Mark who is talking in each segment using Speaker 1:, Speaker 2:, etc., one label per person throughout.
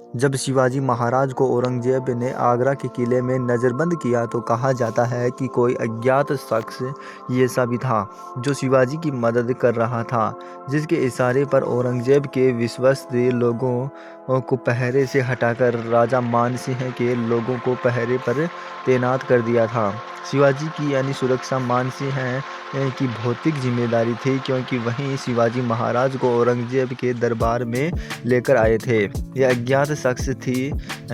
Speaker 1: जब शिवाजी महाराज को औरंगजेब ने आगरा के किले में नज़रबंद किया तो कहा जाता है कि कोई अज्ञात शख्स ये सा भी था जो शिवाजी की मदद कर रहा था, जिसके इशारे पर औरंगजेब के विश्वस्त लोगों को पहरे से हटाकर राजा मानसिंह के लोगों को पहरे पर तैनात कर दिया था। शिवाजी की सुरक्षा मानसिंह की भौतिक जिम्मेदारी थी, क्योंकि वहीं शिवाजी महाराज को औरंगजेब के दरबार में लेकर आए थे। यह अज्ञात शख्स थी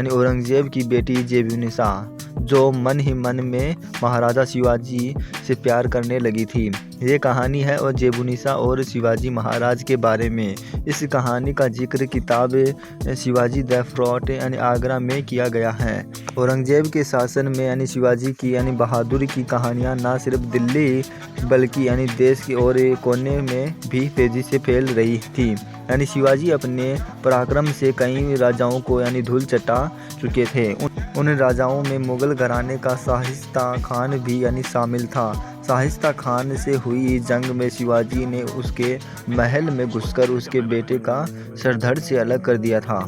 Speaker 1: औरंगजेब की बेटी जेबुनिसा, जो मन ही मन में महाराजा शिवाजी से प्यार करने लगी थी। ये कहानी है और जेबुनिसा और शिवाजी महाराज के बारे में। इस कहानी का जिक्र किताब शिवाजी द फोर्ट आगरा में किया गया है। औरंगजेब के शासन में शिवाजी की बहादुरी की कहानियाँ न सिर्फ दिल्ली बल्कि देश के और कोने में भी तेज़ी से फैल रही थी। शिवाजी अपने पराक्रम से कई राजाओं को धूल चटा चुके थे। उन राजाओं में मुगल घराने का शाहिस्ता खान भी शामिल था। शाहिस्ता खान से हुई जंग में शिवाजी ने उसके महल में घुसकर उसके बेटे का सरधड़ से अलग कर दिया था।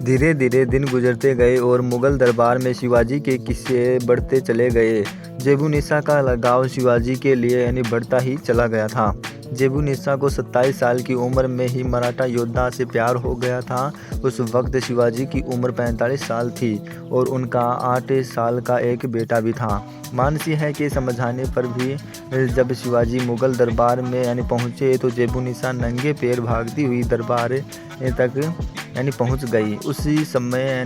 Speaker 1: धीरे धीरे दिन गुजरते गए और मुगल दरबार में शिवाजी के किस्से बढ़ते चले गए। जेबुनिसा का लगाव शिवाजी के लिए बढ़ता ही चला गया था। जेबुनिसा को 27 साल की उम्र में ही मराठा योद्धा से प्यार हो गया था। उस वक्त शिवाजी की उम्र 45 साल थी और उनका 8 साल का एक बेटा भी था। मानसिंह के समझाने पर भी जब शिवाजी मुगल दरबार में पहुँचे तो जेबुनिसा नंगे पैर भागती हुई दरबार तक पहुँच गई। उसी समय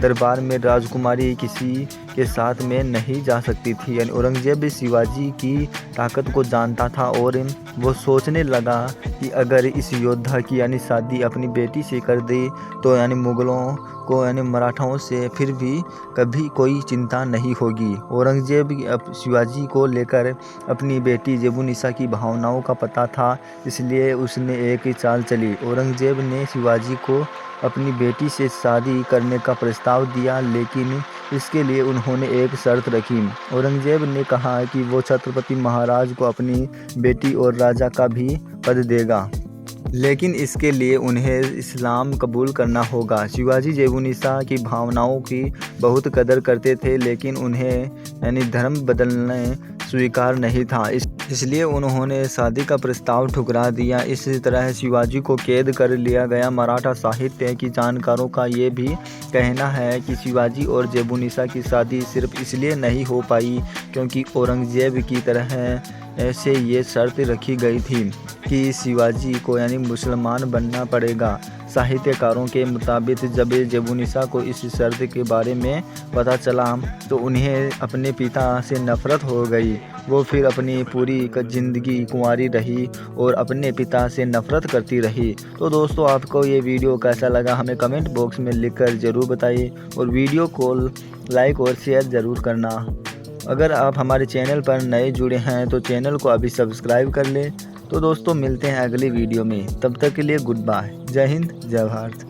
Speaker 1: दरबार में राजकुमारी किसी के साथ में नहीं जा सकती थी। औरंगजेब शिवाजी की ताकत को जानता था और वो सोचने लगा कि अगर इस योद्धा की शादी अपनी बेटी से कर दी तो मुगलों को मराठाओं से फिर भी कभी कोई चिंता नहीं होगी। औरंगजेब शिवाजी को लेकर अपनी बेटी जेबुनिसा की भावनाओं का पता था, इसलिए उसने एक ही चाल चली। औरंगजेब ने शिवाजी को अपनी बेटी से शादी करने का प्रस्ताव दिया, लेकिन इसके लिए उन्होंने एक शर्त रखी। औरंगजेब ने कहा कि वो छत्रपति महाराज को अपनी बेटी और राजा का भी पद देगा, लेकिन इसके लिए उन्हें इस्लाम कबूल करना होगा। शिवाजी जेबुनिसा की भावनाओं की बहुत कदर करते थे, लेकिन उन्हें धर्म बदलने स्वीकार नहीं था, इसलिए उन्होंने शादी का प्रस्ताव ठुकरा दिया। इस तरह शिवाजी को कैद कर लिया गया। मराठा साहित्य की जानकारों का ये भी कहना है कि शिवाजी और जेबुनिसा की शादी सिर्फ इसलिए नहीं हो पाई क्योंकि औरंगजेब की तरह से ये शर्त रखी गई थी कि शिवाजी को मुसलमान बनना पड़ेगा। साहित्यकारों के मुताबिक जब जेबुनिसा को इस शर्त के बारे में पता चला तो उन्हें अपने पिता से नफरत हो गई। वो फिर अपनी पूरी ज़िंदगी कुंवारी रही और अपने पिता से नफरत करती रही। तो दोस्तों, आपको ये वीडियो कैसा लगा हमें कमेंट बॉक्स में लिखकर ज़रूर बताइए और वीडियो को लाइक और शेयर ज़रूर करना। अगर आप हमारे चैनल पर नए जुड़े हैं तो चैनल को अभी सब्सक्राइब कर लें। तो दोस्तों, मिलते हैं अगली वीडियो में, तब तक के लिए गुड बाय। जय हिंद, जय भारत।